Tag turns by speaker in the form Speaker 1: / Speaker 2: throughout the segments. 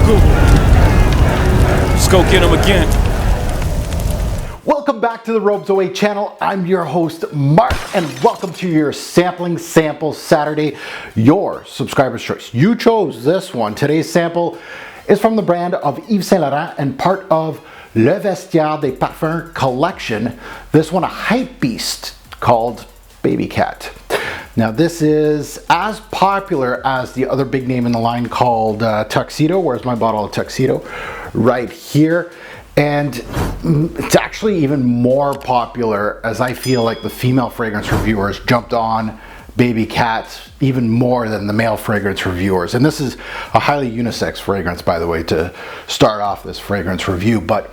Speaker 1: Google. Let's go get him again.
Speaker 2: Welcome back to the Robes Away channel. I'm your host, Mark, and welcome to your Sampling Sample Saturday, your subscriber's choice. You chose this one. Today's sample is from the brand of Yves Saint Laurent and part of Le Vestiaire des Parfums collection. This one, a hype beast called Babycat. Now this is as popular as the other big name in the line called Tuxedo. Where's my bottle of Tuxedo? Right here. And it's actually even more popular as I feel like the female fragrance reviewers jumped on Babycat even more than the male fragrance reviewers. And this is a highly unisex fragrance, by the way, to start off this fragrance review. But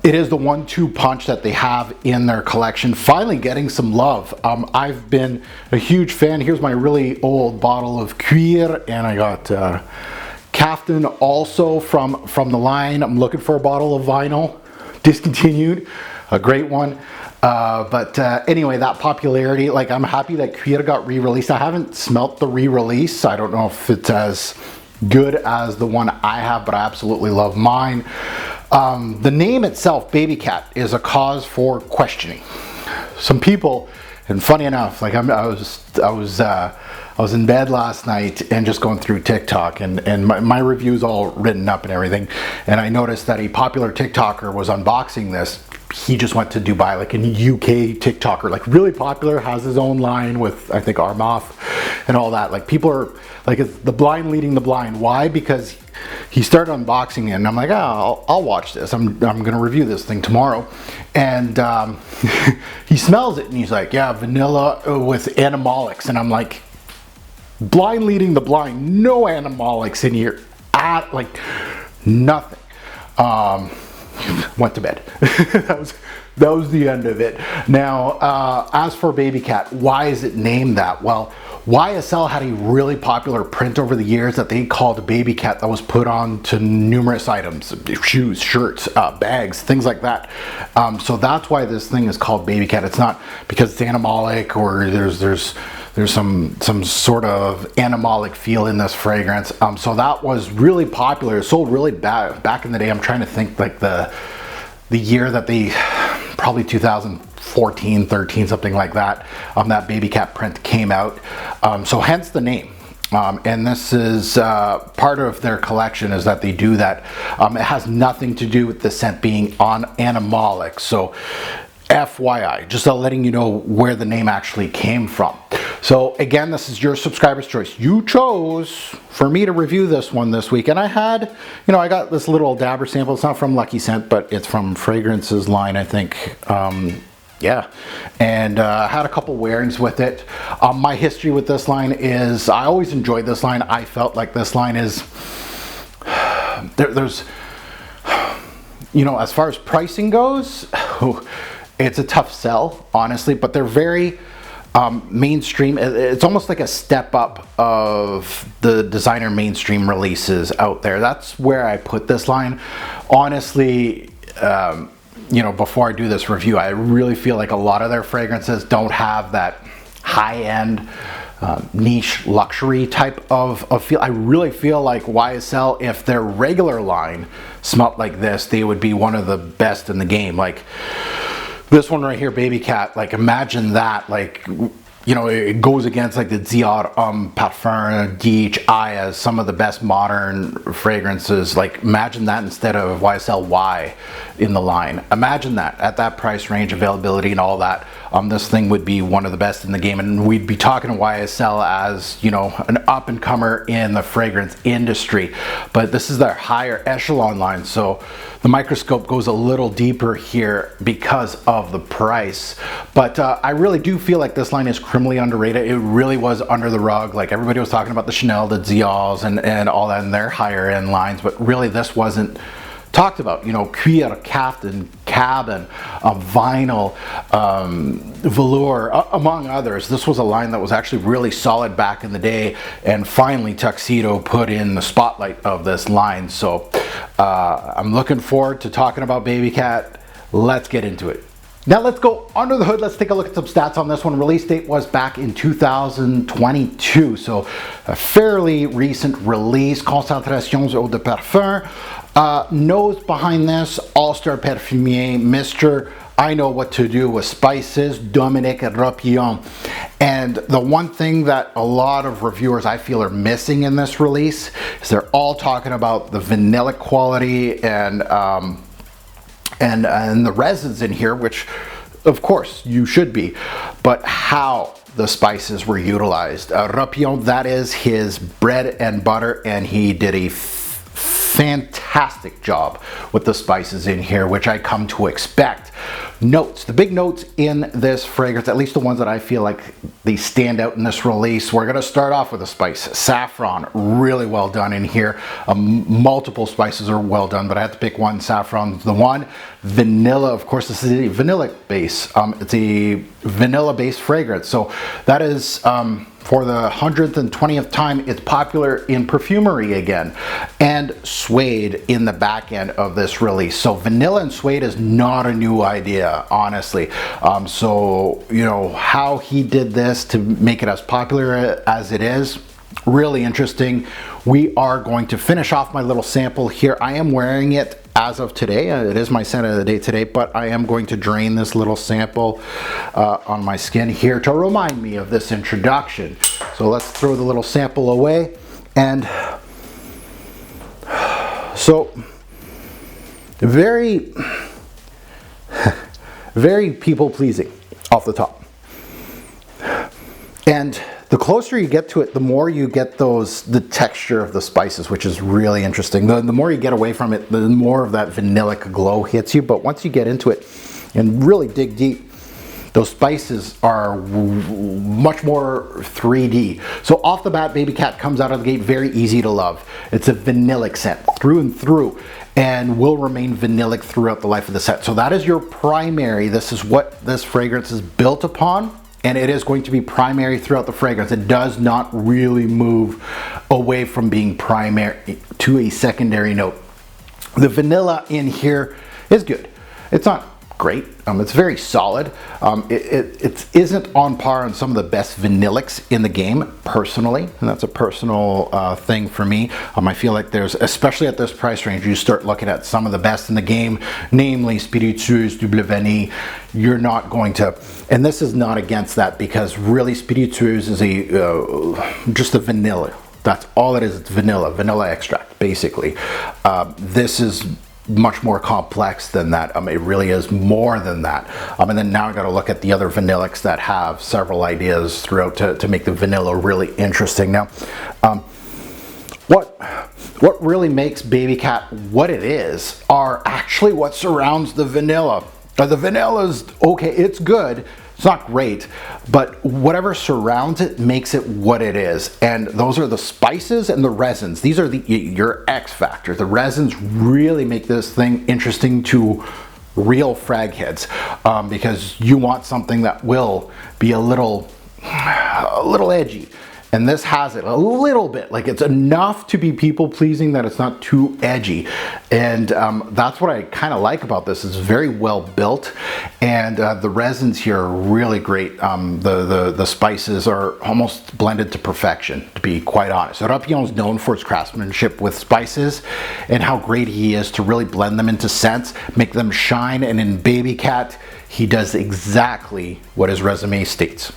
Speaker 2: it is the 1-2 punch that they have in their collection, finally getting some love. I've been a huge fan. Here's my really old bottle of Cuir, and I got Captain also from the line. I'm looking for a bottle of Vinyl, discontinued, a great one. But anyway, that popularity, like I'm happy that Cuir got re-released. I haven't smelt the re-release. I don't know if it's as good as the one I have, but I absolutely love mine. The name itself, Babycat, is a cause for questioning. Some people, and funny enough, like I was in bed last night and just going through TikTok, and my review's all written up and everything, and I noticed that a popular TikToker was unboxing this. He just went to Dubai, like a UK TikToker, like really popular, has his own line with, I think, Armoff and all that. Like people are, like it's the blind leading the blind. Why? Because he started unboxing it and I'm like, oh, I'll watch this. I'm gonna review this thing tomorrow. And he smells it and he's like, yeah, vanilla with animalics. And I'm like, blind leading the blind, no animalics in here, like nothing. Went to bed. that was the end of it. Now, as for Babycat, why is it named that? Well, YSL had a really popular print over the years that they called Babycat that was put on to numerous items, shoes, shirts, bags, things like that. So that's why this thing is called Babycat. It's not because it's animalic or there's some sort of animalic feel in this fragrance. So that was really popular. It sold really back in the day. I'm trying to think like the year that they, probably 2014, 13, something like that, that Babycat print came out. So hence the name. And this is part of their collection is that they do that. It has nothing to do with the scent being on animalic. So FYI, just letting you know where the name actually came from. So again, this is your subscriber's choice. You chose for me to review this one this week, and I had, you know, I got this little dabber sample. It's not from Lucky Scent, but it's from Fragrances line, I think. Yeah, and had a couple wearings with it. My history with this line is I always enjoyed this line. I felt like this line is there's, you know, as far as pricing goes, it's a tough sell, honestly, but they're very mainstream. It's almost like a step up of the designer mainstream releases out there. That's where I put this line. Honestly, you know, before I do this review, I really feel like a lot of their fragrances don't have that high-end niche luxury type of feel. I really feel like YSL, if their regular line smelled like this, they would be one of the best in the game. Like this one right here, Babycat, like imagine that, like, you know, it goes against like the Dior Parfum DHI as some of the best modern fragrances. Like imagine that instead of YSL Y in the line. Imagine that at that price range, availability and all that. This thing would be one of the best in the game, and we'd be talking to YSL as, you know, an up and comer in the fragrance industry. But this is their higher echelon line, so the microscope goes a little deeper here because of the price. But I really do feel like this line is criminally underrated. It really was under the rug. Like everybody was talking about the Chanel, the Dior's, and all that in their higher end lines, but really this wasn't talked about. You know, Cuir, Captain, Cabin, Vinyl, Velour, among others. This was a line that was actually really solid back in the day, and finally Tuxedo put in the spotlight of this line. So I'm looking forward to talking about Babycat. Let's get into it. Now let's go under the hood. Let's take a look at some stats on this one. Release date was back in 2022, so a fairly recent release. Concentrations eau de parfum. Nose behind this, All-Star Parfumier, Mr. I know what to do with spices, Dominique Rapillon. And the one thing that a lot of reviewers I feel are missing in this release is they're all talking about the vanilla quality and the resins in here, which of course you should be, but how the spices were utilized. Rapillon, that is his bread and butter, and he did a fantastic job with the spices in here, which I come to expect. Notes, the big notes in this fragrance, at least the ones that I feel like they stand out in this release. We're going to start off with a spice. Saffron, really well done in here. Multiple spices are well done, but I have to pick one. Saffron's the one. Vanilla, of course, this is a vanilla base. It's a vanilla based fragrance. So that is for the 120th time, it's popular in perfumery again. And suede in the back end of this release. So vanilla and suede is not a new idea, honestly. So, you know, how he did this to make it as popular as it is, really interesting. We are going to finish off my little sample here. I am wearing it as of today. It is my scent of the day today, but I am going to drain this little sample on my skin here to remind me of this introduction. So let's throw the little sample away. And so very very people-pleasing off the top. And the closer you get to it, the more you get the texture of the spices, which is really interesting. The more you get away from it, the more of that vanillic glow hits you. But once you get into it and really dig deep, those spices are much more 3D. So off the bat, Babycat comes out of the gate very easy to love. It's a vanillic scent through and through, and will remain vanillic throughout the life of the scent. So that is your primary. This is what this fragrance is built upon, and it is going to be primary throughout the fragrance. It does not really move away from being primary to a secondary note. The vanilla in here is good. It's not great. It's very solid. It isn't on par on some of the best vanillics in the game, personally, and that's a personal thing for me. I feel like there's, especially at this price range, you start looking at some of the best in the game, namely Spiritueuse, Double Vanille. You're not going to, and this is not against that, because really Spiritueuse is just a vanilla. That's all it is. It's vanilla extract, basically. This is much more complex than that. It really is more than that. And then now I got to look at the other vanillics that have several ideas throughout to make the vanilla really interesting. Now, what really makes Babycat what it is are actually what surrounds the vanilla. The vanilla's okay, it's good. It's not great, but whatever surrounds it makes it what it is. And those are the spices and the resins. These are your X factor. The resins really make this thing interesting to real frag heads, because you want something that will be a little edgy. And this has it a little bit, like it's enough to be people pleasing that it's not too edgy. And that's what I kind of like about this. It's very well built, and the resins here are really great. The spices are almost blended to perfection, to be quite honest. Rapillon is known for its craftsmanship with spices and how great he is to really blend them into scents, make them shine. And in Babycat, he does exactly what his resume states.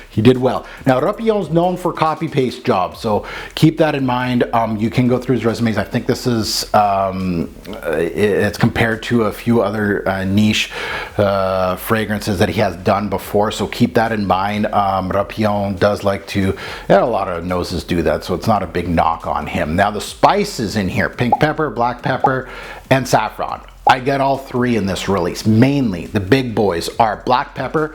Speaker 2: He did well. Now, Rapillon's known for copy-paste jobs, so keep that in mind. You can go through his resumes. I think this is, it's compared to a few other niche fragrances that he has done before, so keep that in mind. Rapillon does like to, and a lot of noses do that, so it's not a big knock on him. Now, the spices in here, pink pepper, black pepper, and saffron. I get all three in this release. Mainly, the big boys are black pepper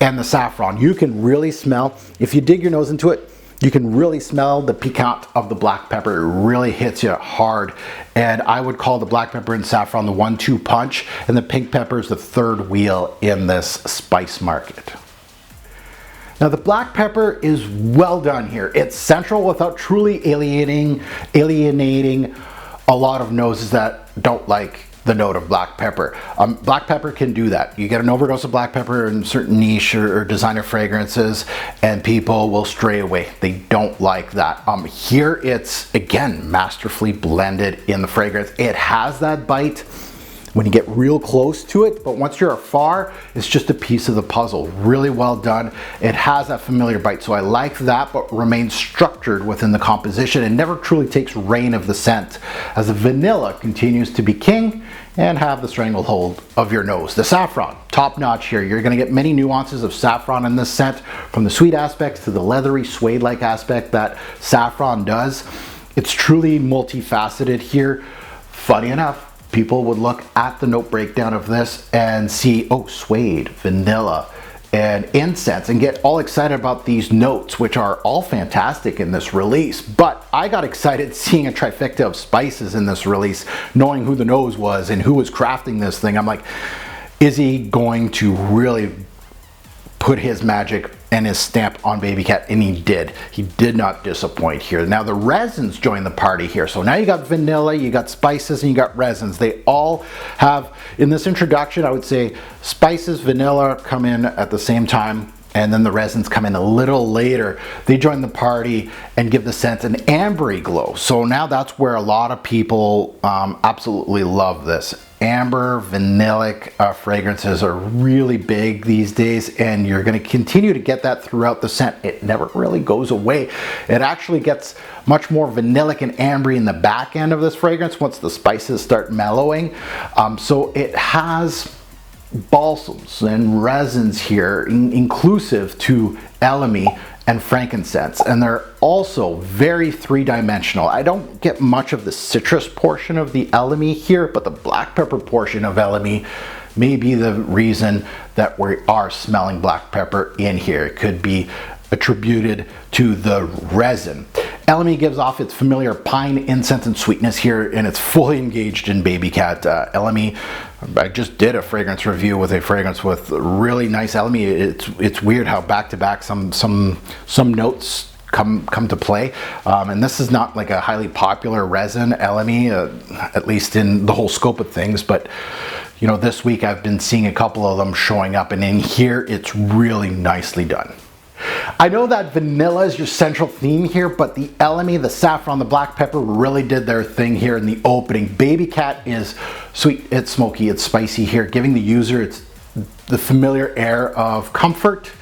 Speaker 2: and the saffron. You can really smell, if you dig your nose into it, you can really smell the piquant of the black pepper. It really hits you hard. And I would call the black pepper and saffron the 1-2 punch, and the pink pepper is the third wheel in this spice market. Now, the black pepper is well done here. It's central without truly alienating a lot of noses that don't like the note of black pepper. Black pepper can do that. You get an overdose of black pepper in certain niche or designer fragrances and people will stray away. They don't like that. Here it's, again, masterfully blended in the fragrance. It has that bite when you get real close to it, but once you're afar, it's just a piece of the puzzle. Really well done. It has that familiar bite, so I like that, but remains structured within the composition and never truly takes reign of the scent, as the vanilla continues to be king and have the stranglehold of your nose. The saffron, top notch here. You're gonna get many nuances of saffron in this scent, from the sweet aspects to the leathery suede-like aspect that saffron does. It's truly multifaceted here. Funny enough, people would look at the note breakdown of this and see, oh, suede, vanilla, and incense, and get all excited about these notes, which are all fantastic in this release. But I got excited seeing a trifecta of spices in this release, knowing who the nose was and who was crafting this thing. I'm like, is he going to really put his magic and his stamp on Babycat? And he did. He did not disappoint here. Now the resins join the party here. So now you got vanilla, you got spices, and you got resins. They all have, in this introduction, I would say spices, vanilla come in at the same time, and then the resins come in a little later. They join the party and give the scent an ambery glow. So now that's where a lot of people absolutely love this. Amber, vanillic fragrances are really big these days, and you're going to continue to get that throughout the scent. It never really goes away. It actually gets much more vanillic and ambery in the back end of this fragrance once the spices start mellowing. So it has balsams and resins here, inclusive to elemi and frankincense, and they're also very three-dimensional. I don't get much of the citrus portion of the elemi here, but the black pepper portion of elemi may be the reason that we are smelling black pepper in here. It could be attributed to the resin. Elemi gives off its familiar pine, incense, and sweetness here, and it's fully engaged in Babycat. Elemi, I just did a fragrance review with a fragrance with really nice elemi. It's weird how back to back some notes come to play, and this is not like a highly popular resin, elemi, at least in the whole scope of things, but you know, this week I've been seeing a couple of them showing up, and in here it's really nicely done. I know that vanilla is your central theme here, but the elemi, the saffron, the black pepper really did their thing here in the opening. Babycat is sweet, it's smoky, it's spicy here, giving the user the familiar air of comfort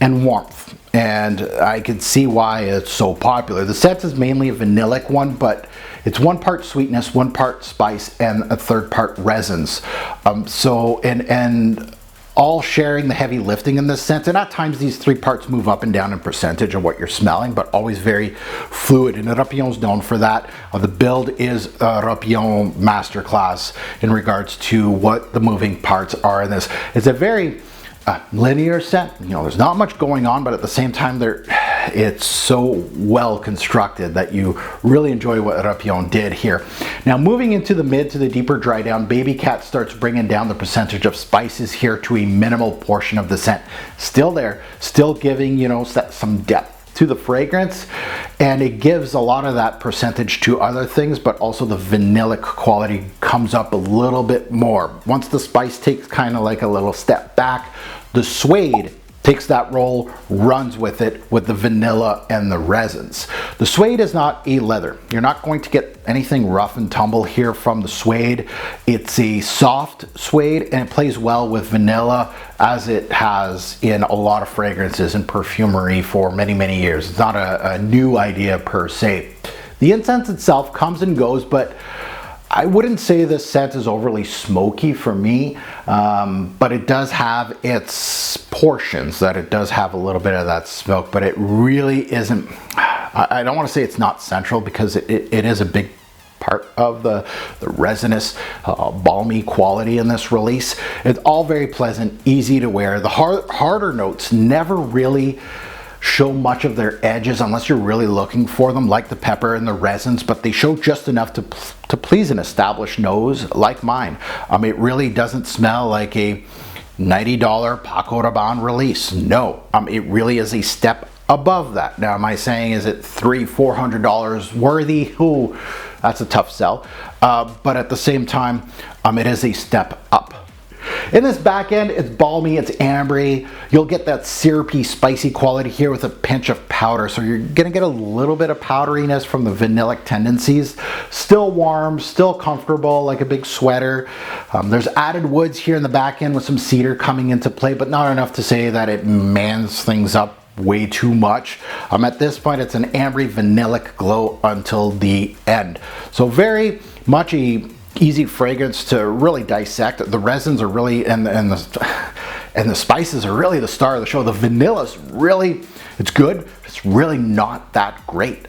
Speaker 2: and warmth. And I can see why it's so popular. The scent is mainly a vanillic one, but it's 1 part sweetness, 1 part spice, and a 1/3 part resins. And all sharing the heavy lifting in this scent, and at times these 3 parts move up and down in percentage of what you're smelling, but always very fluid, and Rapillon's known for that. The build is a Rapillon masterclass in regards to what the moving parts are in this. It's a very linear scent. You know, there's not much going on, but at the same time it's so well constructed that you really enjoy what Rapillon did here. Now moving into the mid to the deeper dry down, Babycat starts bringing down the percentage of spices here to a minimal portion of the scent. Still there, still giving, you know, some depth to the fragrance, and it gives a lot of that percentage to other things, but also the vanillic quality comes up a little bit more. Once the spice takes kind of like a little step back, the suede takes that role, runs with it with the vanilla and the resins. The suede is not a leather. You're not going to get anything rough and tumble here from the suede. It's a soft suede, and it plays well with vanilla, as it has in a lot of fragrances and perfumery for many, many years. It's not a new idea per se. The incense itself comes and goes, but I wouldn't say this scent is overly smoky for me, but it does have its portions that it does have a little bit of that smoke, but it really isn't. I don't want to say it's not central, because it is a big part of the resinous, balmy quality in this release. It's all very pleasant, easy to wear. The harder notes never really show much of their edges unless you're really looking for them, like the pepper and the resins, but they show just enough to please an established nose like mine. It really doesn't smell like a $90 Paco Rabanne release. No, it really is a step above that. Now, am I saying is it $300-400 worthy? Ooh, that's a tough sell. But at the same time, it is a step up. In this back end, it's balmy, it's ambery. You'll get that syrupy, spicy quality here with a pinch of powder. So you're gonna get a little bit of powderiness from the vanillic tendencies. Still warm, still comfortable, like a big sweater. There's added woods here in the back end with some cedar coming into play, but not enough to say that it mans things up way too much. At this point, it's an ambery vanillic glow until the end. So very much a easy fragrance to really dissect. The resins are really, and the spices are really the star of the show. The vanilla's really, it's good. It's really not that great.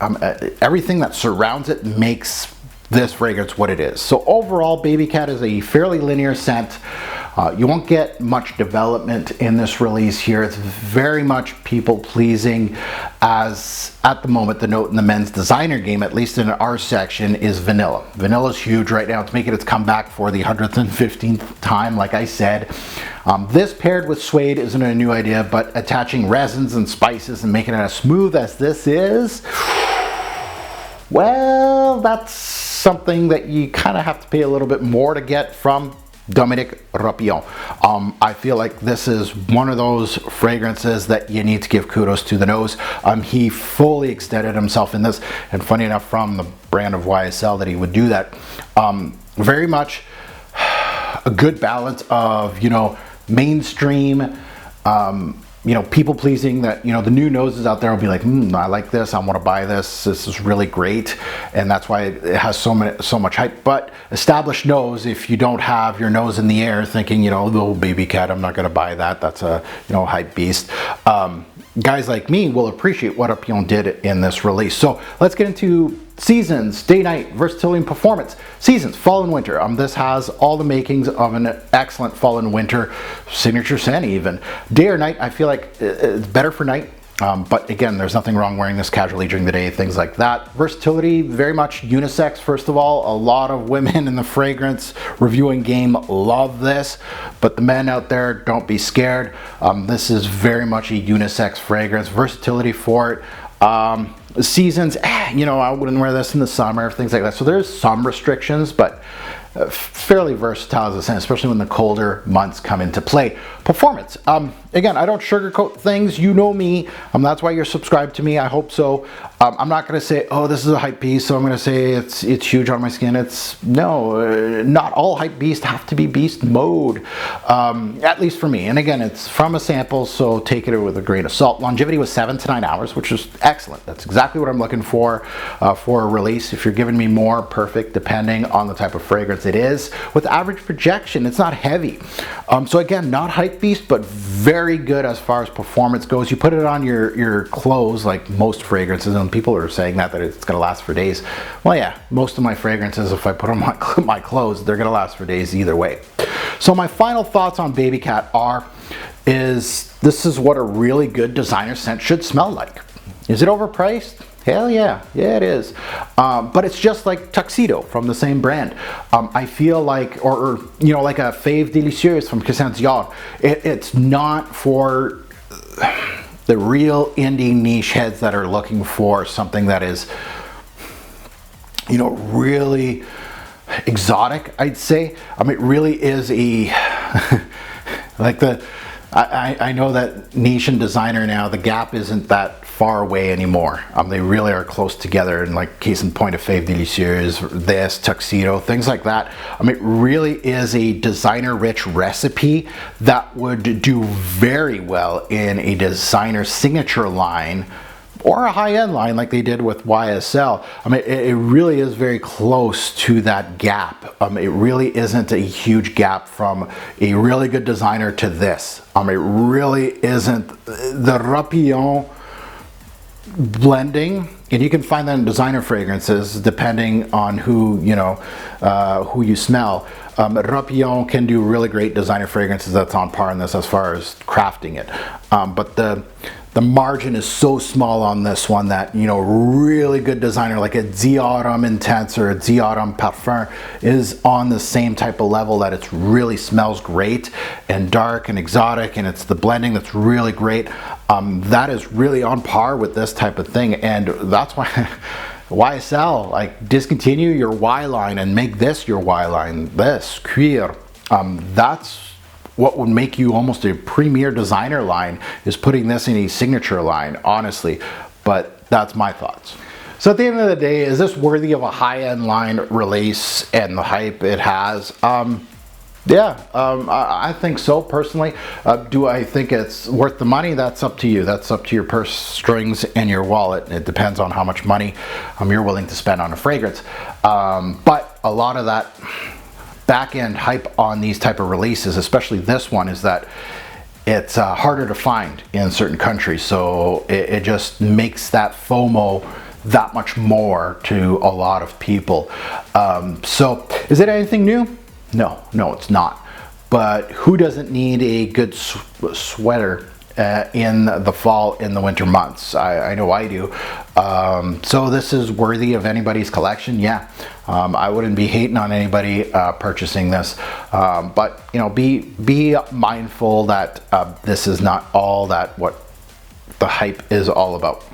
Speaker 2: Everything that surrounds it makes this fragrance what it is. So overall, Babycat is a fairly linear scent. You won't get much development in this release here. It's very much people pleasing, as at the moment the note in the men's designer game, at least in our section, is vanilla. Vanilla's huge right now. It's making its comeback for the 115th time, like I said. This paired with suede isn't a new idea, but attaching resins and spices and making it as smooth as this is, well, that's something that you kind of have to pay a little bit more to get from Dominique Rapillon. I feel like this is one of those fragrances that you need to give kudos to the nose. He fully extended himself in this, and funny enough, from the brand of YSL that he would do that. Very much a good balance of, you know, mainstream, you know, people pleasing, that, you know, the new noses out there will be like, I like this, I want to buy this, this is really great, and that's why it has so much hype. But established nose, if you don't have your nose in the air thinking, you know, the old Babycat, I'm not going to buy that, that's a, you know, hype beast. Guys like me will appreciate what Rapillon did in this release. So let's get into seasons, day, night, versatility, and performance. Seasons, fall and winter. This has all the makings of an excellent fall and winter signature scent even. Day or night, I feel like it's better for night. But again, there's nothing wrong wearing this casually during the day, things like that. Versatility, very much unisex. First of all, a lot of women in the fragrance reviewing game love this, but the men out there, don't be scared. This is very much a unisex fragrance. Versatility for it. Seasons, you know, I wouldn't wear this in the summer, things like that. So there's some restrictions, but fairly versatile as a scent, especially when the colder months come into play. Performance. Again, I don't sugarcoat things. You know me. That's why you're subscribed to me. I hope so. I'm not going to say, oh, this is a hype beast, so I'm going to say it's huge on my skin. It's no, not all hype beasts have to be beast mode, at least for me. And again, it's from a sample, so take it with a grain of salt. Longevity was 7 to 9 hours, which is excellent. That's exactly what I'm looking for a release. If you're giving me more, perfect, depending on the type of fragrance it is. With average projection, it's not heavy. So again, not hype beast, but very good as far as performance goes. You put it on your clothes, like most fragrances, and people are saying that it's going to last for days. Well, yeah, most of my fragrances, if I put them on my clothes, they're going to last for days either way. So my final thoughts on Babycat is this is what a really good designer scent should smell like. Is it overpriced? Hell yeah, yeah it is. But it's just like Tuxedo from the same brand. I feel like, or you know, like a Fave Delicieuse from Christian Dior. It's not for the real indie niche heads that are looking for something that is, you know, really exotic, I'd say. It really is a like I know that niche and designer now, the gap isn't that far away anymore. They really are close together, and like case in point of Fave Delicieuse, this, Tuxedo, things like that. It really is a designer-rich recipe that would do very well in a designer signature line or a high-end line like they did with YSL. It really is very close to that gap. It really isn't a huge gap from a really good designer to this. It really isn't. The Rapillon blending, and you can find that in designer fragrances depending on who you smell. Rapillon can do really great designer fragrances that's on par in this as far as crafting it. But the the margin is so small on this one that, you know, really good designer like a D'Autum Intense or a D'Autum Parfum is on the same type of level, that it really smells great and dark and exotic, and it's the blending that's really great. That is really on par with this type of thing, and that's why YSL, like, discontinue your Y line and make this your Y line, this Cuir. That's what would make you almost a premier designer line, is putting this in a signature line, honestly. But that's my thoughts. So at the end of the day, is this worthy of a high-end line release and the hype it has? Yeah, I think so, personally. Do I think it's worth the money? That's up to you. That's up to your purse strings and your wallet. It depends on how much money you're willing to spend on a fragrance. But a lot of that back-end hype on these type of releases, especially this one, is that it's harder to find in certain countries. So it just makes that FOMO that much more to a lot of people. So is it anything new? No, it's not. But who doesn't need a good sweater in the fall, in the winter months? I know I do. So this is worthy of anybody's collection. Yeah, I wouldn't be hating on anybody purchasing this, but you know, be mindful that this is not all that what the hype is all about.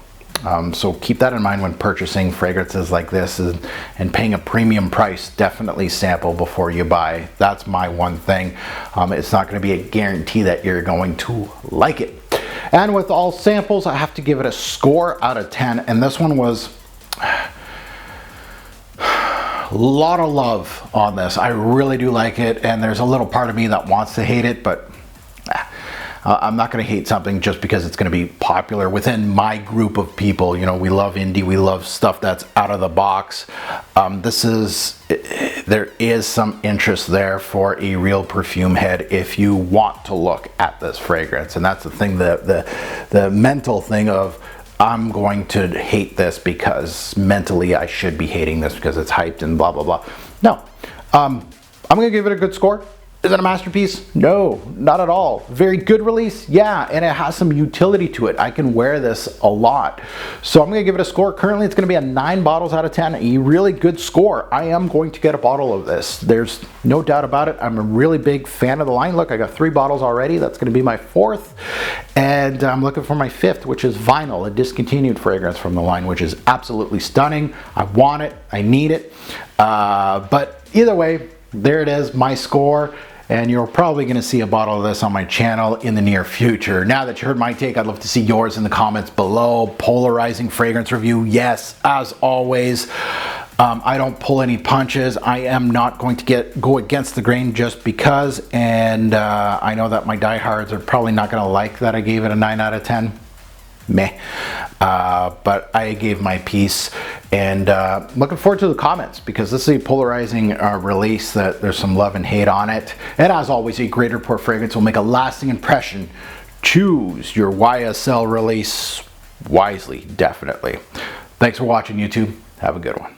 Speaker 2: So keep that in mind when purchasing fragrances like this, and paying a premium price. Definitely sample before you buy. That's my one thing. It's not going to be a guarantee that you're going to like it. And with all samples, I have to give it a score out of 10. And this one was a lot of love on this. I really do like it. And there's a little part of me that wants to hate it, but I'm not going to hate something just because it's going to be popular within my group of people. You know, we love indie, we love stuff that's out of the box. There is some interest there for a real perfume head if you want to look at this fragrance. And that's the thing, the mental thing of, I'm going to hate this because mentally I should be hating this because it's hyped and blah, blah, blah. No, I'm going to give it a good score. Is it a masterpiece? No, not at all. Very good release? Yeah, and it has some utility to it. I can wear this a lot. So I'm gonna give it a score. Currently, it's gonna be a 9 bottles out of 10, a really good score. I am going to get a bottle of this. There's no doubt about it. I'm a really big fan of the line. Look, I got 3 bottles already. That's gonna be my 4th. And I'm looking for my 5th, which is Vinyl, a discontinued fragrance from the line, which is absolutely stunning. I want it, I need it. But either way, there it is, my score. And you're probably going to see a bottle of this on my channel in the near future. Now that you heard my take, I'd love to see yours in the comments below. Polarizing fragrance review, yes, as always. I don't pull any punches. I am not going to go against the grain just because. And I know that my diehards are probably not going to like that I gave it a 9 out of 10. Meh. But I gave my piece, and looking forward to the comments, because this is a polarizing release that there's some love and hate on it. And as always, a great report fragrance will make a lasting impression. Choose your YSL release wisely, definitely. Thanks for watching, YouTube. Have a good one.